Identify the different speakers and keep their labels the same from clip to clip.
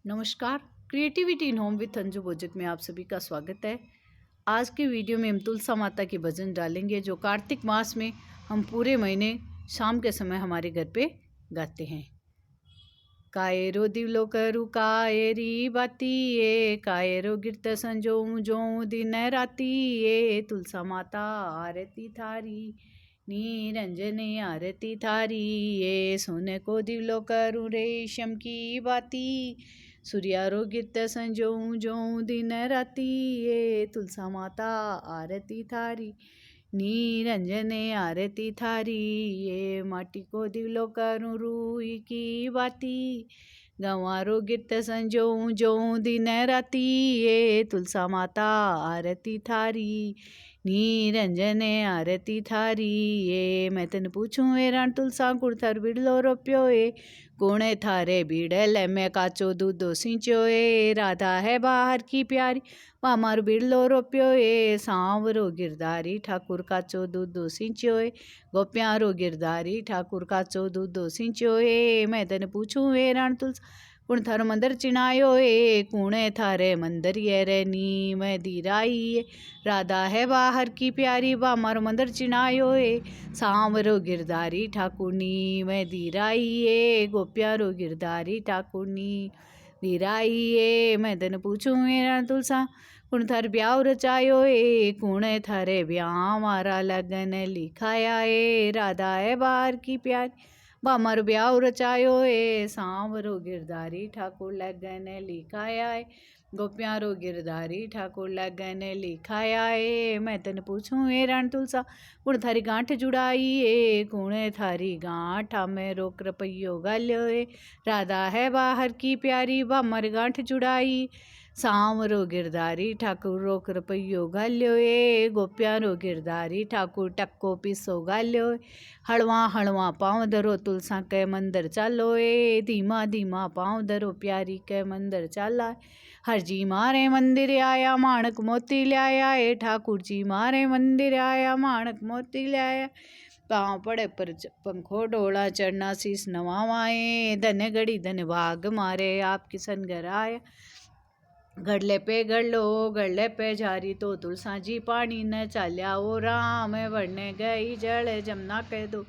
Speaker 1: नमस्कार। Creativity in home with Anju Bojak में आप सभी का स्वागत है। आज के वीडियो में हम तुलसा माता के भजन डालेंगे जो कार्तिक मास में हम पूरे महीने शाम के समय हमारे घर पे गाते हैं। कायरो दिवलो करू कायरी बाती ये, कायरो गिरत संजोऊ जोऊ दिन राती ये, तुलसा माता आरती थारी निरंजन आरती थारी ये, सोने को दिवलो करूँ रेशम की बाती, सूर्यारो गिरत संजोऊ जोऊ दिन राती ये, तुलसा माता आरती थारी निरंजन आरती थारी ये, माटी को दिवलो करूँ रूई की बाती, गंवारो गिरत संजोऊ जोऊ दिन राती ये, तुलसा माता आरती थारी निरंजन आरती थारी ये, मैं तन पूछूं एरण तुलसा कुड़थर बिड़लो रोप्यो ए, कोणे थारे बिड़ल में काचो दूधो सिंचो ए, राधा है बाहर की प्यारी मामार बिड़लो रोप्यो ए, सांवरो गिरधारी ठाकुर काचो दूधो सिंचो ए, गोप्यारो गिरधारी ठाकुर काचो दूधो सिंचो ए, मैं तन पूछूं एरण तुलसा कुण थार मंदिर चिनायो ए, कुणे थारे मंदिर ये रैनी मैं दीराई, राधा है बाहर की प्यारी बामर मंदिर चिनायो ए, सांवरो गिरधारी ठाकुरनी मैं दीराई ए, गोप्यारो गिरधारी ठाकुरनी दीराई ए, मैं तन पूछूं मेरा तुलसा कुण थार ब्याह रचायो ए, कुणे थारे ब्याह मारा लगन लिखाया ए, राधा है बाहर की प्यारी बामर ब्याह रचायो ए, सांवरो गिरधारी ठाकुर लगन लिखाया है, गोप्यारो गिरधारी ठाकुर लगन लिखाया है, मैं तन पूछूं ए रण तुलसा कुण थारी गांठ जुड़ाई ए, कुणे थारी गांठ में रोक रपैयो गाल्यो ए, राधा है बाहर की प्यारी बामर गांठ जुड़ाई, सांवरो गिरधारी ठाकुर रोक रपैयो गाल्यो ए, गोप्यारो गिरधारी ठाकुर टक्को पिसो गाल्यो ए, हलवा हलवा पाँव धरो तुलसा के मंदिर चालो ए, धीमा धीमा पाँव धरो प्यारी के मंदिर चाला, हर जी मारे मंदिर आया माणक मोती लाया ए, ठाकुर जी मारे मंदिर आया माणक मोती लाया, पाँव पड़े पर पंखो डोला चढ़ना शीस नवावाए, धन गड़ी धन भाग मारे आप किसन घर आया, गड़ले पे गड़लो गड़ले पे झारी तो तुलसा जी पानी न चाल्या ओ राम बढ़ने गई जड़ जमुना के दो,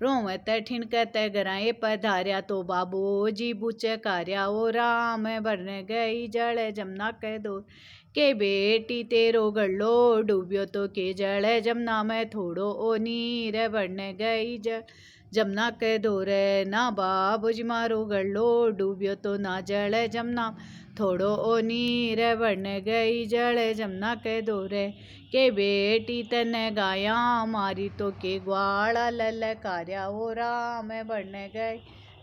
Speaker 1: रोम ठिन कहते गराए पधार्या तो बाबू जी बुचे कार्या ओ राम बढ़ने गई जड़ जमुना के दो, के बेटी तेरो गड़लो डूबियो तो के जड़ जमुना में थोड़ो ओ नीर बढ़ने गई जड़ जमुना के दोरे, ना बाबू जी मारो गड़लो डूबियो तो ना जड़ जमुना थोड़ो ओ नीर बढ़ गई जड़ जमुना के दोरे, के बेटी तने गाया मारी तो के ग्वाला ललकार्या ओ राम बढ़ गई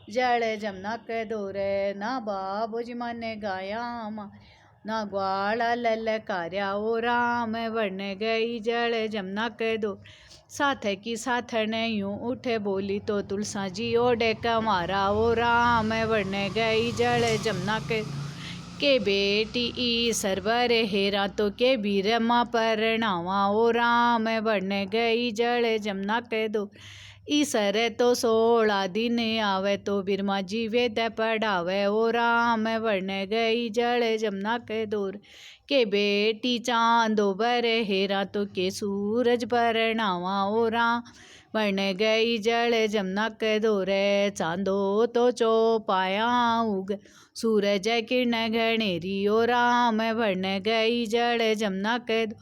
Speaker 1: जड़ जमुना के दोरे, ना बाबू जी माने गाया ना ग्वाला ललकार्या ओ राम बढ़ गई जड़ जमुना के दो, साथ की साथन यूं उठे बोली तो तुलसा जी ओडे कमारा ओ राम बढ़ गई जड़ जमुना के बेटी ई सरवर हेरा तो के बीरमा परनावा ओ राम बढ़ गई जड़ जमुना के दो, ईसर तो 16 दिन आवे तो बिरमा जी वेद पढ़ावे ओ राम बढ़ गई जड़ जमुना के दूर, के बेटी चांदो बर हेरा तो के सूरज परनावा ओ राम बढ़ गई जड़ जमुना के दोरे, चांदो तो चौपाया उग सूरज किरण घनेरी ओ राम बढ़ गई जड़ जमुना के दो,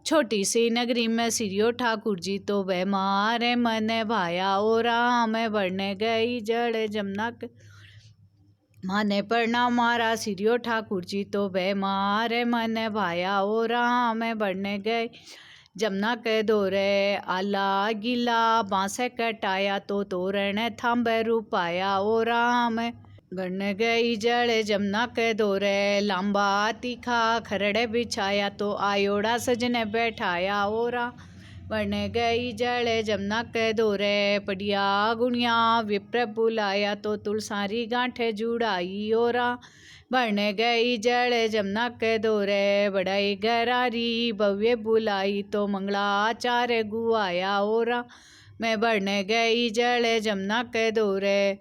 Speaker 1: छोटी सी नगरी में सिरियो ठाकुर जी तो वह मारे मन भाया ओ राम बढ़ गई जड़ जमुना के, माने प्रणाम मारा सिरियो ठाकुर जी तो वह मारे मन भाया ओ राम बढ़ गई जमुना के दोरे, आला गिला बांस कटाया तो तोरण थाम्ब रूपाया ओ राम बढ़ गई जड़ जमुना के दोरे, लांबा तीखा खरड़े बिछाया तो आयोड़ा सजने बैठाया ओ राम बढ़ गई जड़ जमुना के दोरे, पड़िया गुणिया विप्र बुलाया तो तुलसारी गांठे जुड़ाई ओ राम बढ़ गई जड़ जमुना के दोरे, बड़ाई गरारी भव्य बुलाई तो मंगलाचार्य गुआया ओ राम मैं बढ़ गई जड़ जमुना के दोरे,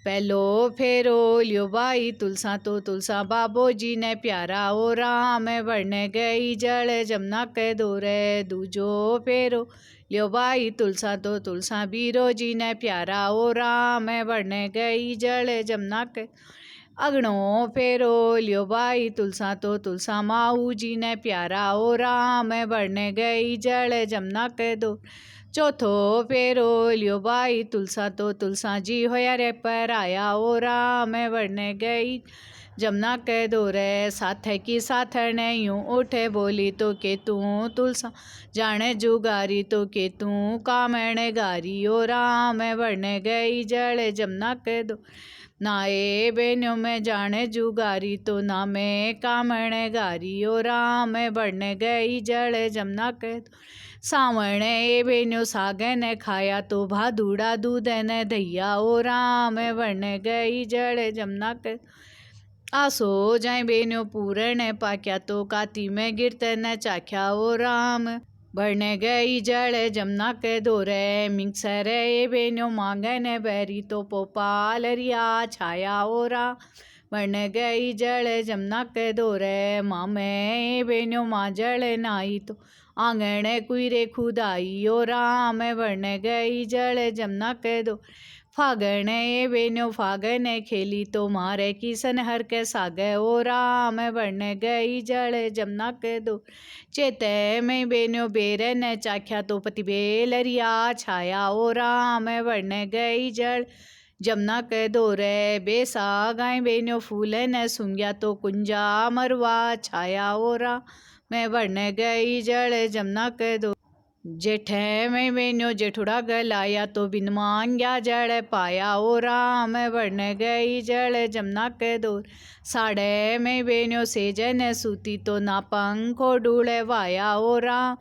Speaker 1: पहलो फेरो लियो भाई तुलसा तो तुलसा बाबो जी ने प्यारा ओ राम बढ़ने गई जल जमुना के दोरे। दूजो फेरो लियो भाई तुलसा तो तुलसा बीरो जी ने प्यारा ओ राम बढ़ने गई जल जमुना के। अगणो फेरो लियो भाई तुलसा तो तुलसा माऊ जी ने प्यारा ओ राम बढ़ने गई जल जमुना के दो। चौथो फेरो लियो भाई तुलसा तो तुलसा जी होया रे पर आया ओ राम बढ़ने गई जमुना के दोरे। साथ की साथन यूं उठे बोली तो के तू तुलसा जाने जुगारी तो के तू कामण गारी ओ राम बढ़ने गई जल जमुना के दो। नाए बेन्यो में जाने जुगारी तो ना में कामण गारी ओ राम बढ़ने गई जल जमुना के दो। सावण ए बेन्यो सागे ने खाया तो भादुड़ा दूध ने दैया ओ राम बढ़ने गई जल जमुना के। आसो जाए बेन्यो पूरण पाक्या तो काती में गिरते न चाख्या ओ राम बढ़ने गई जल जमुना के दोरे। मिक्सर ए बेन्यो मांगे ने बैरी तो पोपाल रिया छाया ओ राम बढ़ने गई जल जमुना के दोरे। मामे ए बेन्यो माजल नाई तो आंगण कुईरे खुदाई ओ राम बढ़ने गई जल जमुना के दो। फागण ए बेन्यो फागण खेली तो मारे किसन हर के सागे ओ राम बढ़ने गई जल जमुना के दो। चेते में बेन्यो बेरे ने चाख्या तो पति बेलरिया छाया ओ राम बढ़ने गई जल जमुना के दोरे। बेसा गाय बेन्यो फूल ने सूंघ्या तो कुंजा मरवा छाया ओ राम मैं बढ़ने गई जल जमुना के दो। जेठे में बेन्यो जेठुड़ा गलाया तो बिन मांग्या जल पाया ओ राम बढ़ने गई जल जमुना के दो। साढ़े में बेन्यो सेजन सूती तो ना पंखो डूले वाया ओ राम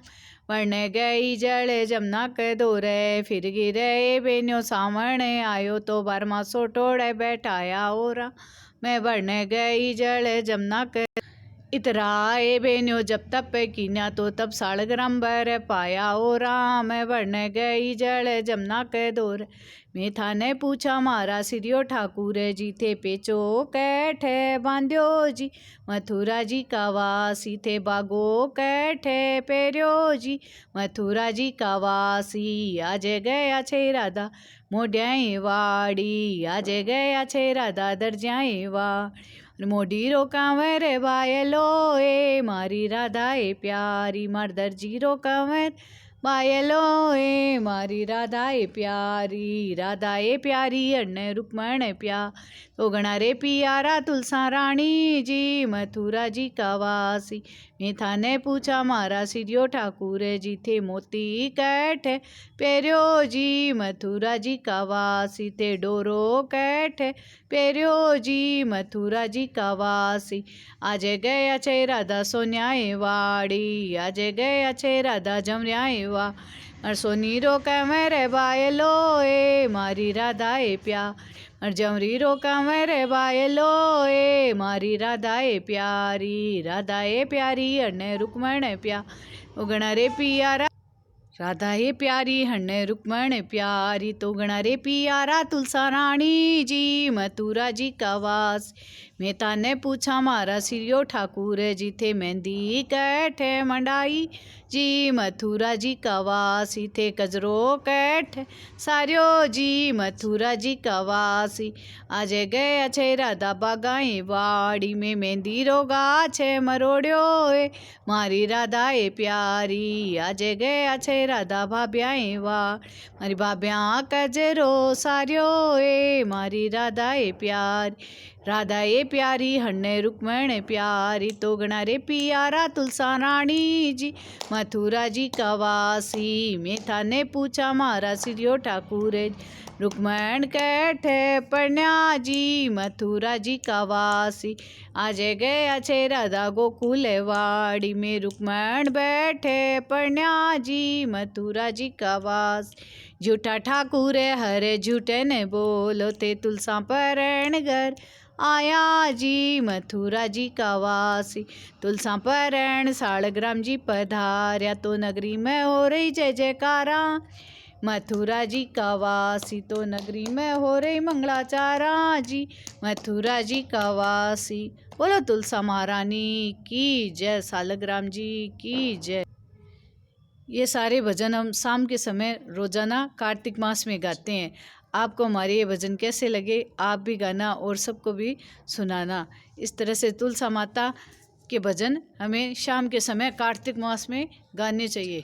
Speaker 1: बढ़ने गई जल जमुना के दोरे। फिर गिरे बेन्यो सावण आयो तो बारमा सो टोड़े बैठाया ओ राम मैं बढ़ने गई जल जमुना के। इतरा ए बेन्यो जब तप कीन्या तो तब सालग्राम पाया ओ राम बढ़ने गई जल जमुना के दोर। मैं थाने पूछा मारा सिरियो ठाकुर जी थे पेचो कैठे बांध्यो जी मथुरा जी का वासी थे बागो कैठे पेरियो जी मथुरा जी का वासी। आज गया छे राधा मोड्याई वाड़ी आज गया छे राधा दरजाई वाड़ी। मोडी रो कांवर बायलो ए मारी राधा ए प्यारी मार दर्जी रो कांवर बायलो ए मारी राधा ए प्यारी अन्न रुक्मण प्या तो गणा रे पियारा तुलसा रानी जी मथुरा जी का वासी। मैं थाने पूछा मारा सिरियो ठाकुर जी थे मोती कैठे पेरियो जी मथुरा जी का वासी थे डोरो कैठे पेरियो जी मथुरा जी का वासी। आज गया छे राधा सोन्याए वाड़ी आज गया छे राधा जमरियाए वा सोनी रो कंवर बायलो ए मारी राधा ए प्यार जमरी रो कंवर बायलो ए मारी राधा ए प्यारी अन्न रुक्मण प्या उगण रे पियारा राधा हे प्यारी हन्ने रुक्मण प्यारी तो गणा रे पियारा तुलसा रानी जी मथुरा जी का वास। मैं ताने पूछा मारा सिरियो ठाकुर जी थे मेहंदी कैठे मंडाई जी मथुरा जी का वासी थे कजरो कैठे सारियो जी मथुरा जी का वासी। आज गया छे राधा बागाई वाड़ी में मेहंदी रोगा छे मरोड़ियो ए मारी राधा ए प्यारी आज गया छे राधा भाभ्याई वा मारी भाभ्या कजरो सारियो ए मारी राधा ए प्यारी हन्ने रुक्मण प्यारी तो गणा रे पियारा तुलसा रानी जी मथुरा जी का वासी। मैं थाने पूछा मारा सिरियो ठाकुर रुक्मण कैठे पन्या जी मथुरा जी का वासी। आज गया छे राधा गोकुल वाड़ी में रुक्मण बैठे पन्या जी मथुरा जी का वास। झूठा ठाकुर हरे झूठे ने बोलो ते तुलसा परण घर आया जी मथुरा जी का वासी। तुलसा परण सालग्राम जी पधार्या तो नगरी में हो रही जय जयकारा मथुरा जी का वासी तो नगरी में हो रही मंगलाचारा जी। मथुरा जी का वासी। बोलो तुलसा महारानी की जय, सालग्राम जी की जय। ये सारे भजन हम शाम के समय रोज़ाना कार्तिक मास में गाते हैं। आपको हमारे ये भजन कैसे लगे, आप भी गाना और सबको भी सुनाना। इस तरह से तुलसा माता के भजन हमें शाम के समय कार्तिक मास में गाने चाहिए।